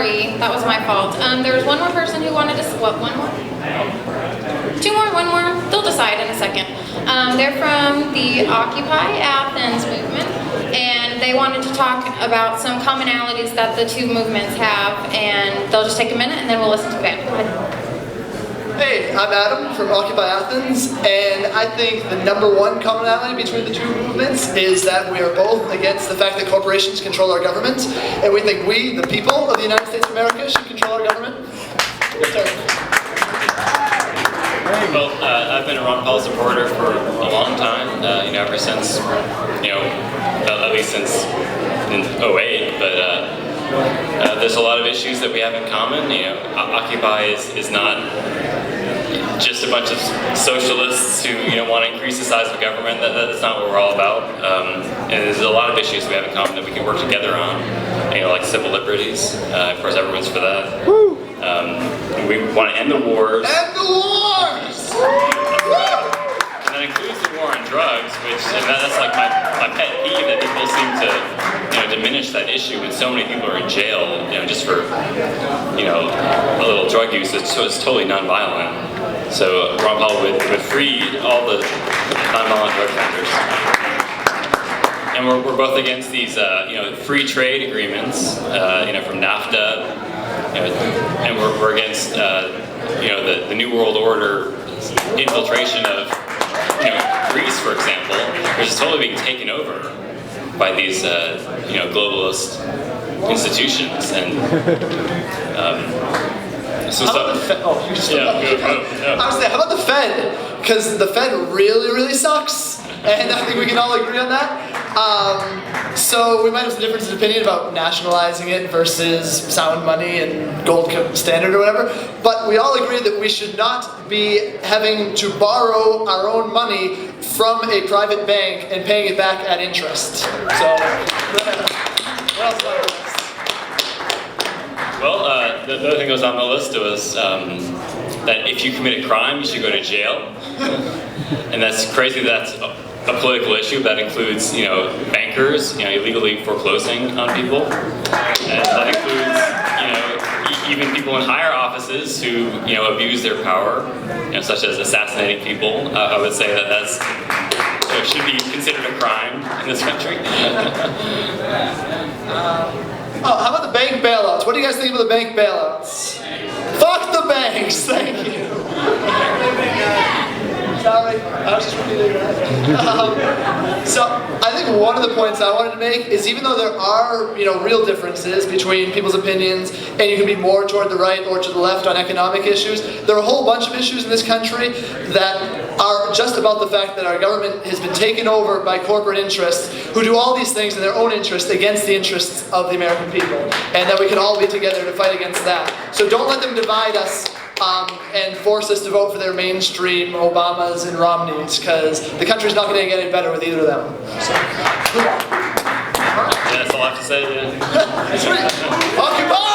sorry. That was my fault. There was one more person who wanted to, one more? Two more, one more. They'll decide in a second. They're from the Occupy Athens movement, and they wanted to talk about some commonalities that the two movements have, and they'll just take a minute and then we'll listen to the band. Go ahead. Hey, I'm Adam from Occupy Athens, and I think the #1 commonality between the two movements is that we are both against the fact that corporations control our government, and we think we, the people of the United States of America, should control our government. Well, I've been a Ron Paul supporter for a long time, ever since, at least since in '08, but there's a lot of issues that we have in common. Occupy is not just a bunch of socialists who want to increase the size of government. That's not what we're all about. And there's a lot of issues we have in common that we can work together on, like civil liberties. Of course, everyone's for that. We want to end the wars. End the wars! And that includes the war on drugs, that's like my pet peeve, that people seem to diminish that issue when so many people are in jail, just for a little drug use. It's totally nonviolent. So Ron Paul would free all the nonviolent drug offenders. And we're both against these free trade agreements, from NAFTA, and we're against the New World Order infiltration of Greece, for example, which is totally being taken over by these globalist institutions. And how about the Fed? Because the Fed really sucks, and I think we can all agree on that. So we might have some differences of opinion about nationalizing it versus sound money and gold standard or whatever, but we all agree that we should not be having to borrow our own money from a private bank and paying it back at interest. So, what else on the list? Well, the other thing that was on the list was that if you commit a crime, you should go to jail. And that's crazy. That's a political issue that includes, bankers, illegally foreclosing on people, and that includes, even people in higher offices who, abuse their power, such as assassinating people. I would say that that's should be considered a crime in this country. How about the bank bailouts? What do you guys think about the bank bailouts? Fuck the banks! Thank you. Sorry, I was just repeating that. So I think one of the points I wanted to make is, even though there are real differences between people's opinions, and you can be more toward the right or to the left on economic issues, there are a whole bunch of issues in this country that are just about the fact that our government has been taken over by corporate interests who do all these things in their own interest against the interests of the American people, and that we can all be together to fight against that. So don't let them divide us and force us to vote for their mainstream Obamas and Romneys, because the country's not going to get any better with either of them. So. Yeah, that's all I have to say. That's right. Occupy!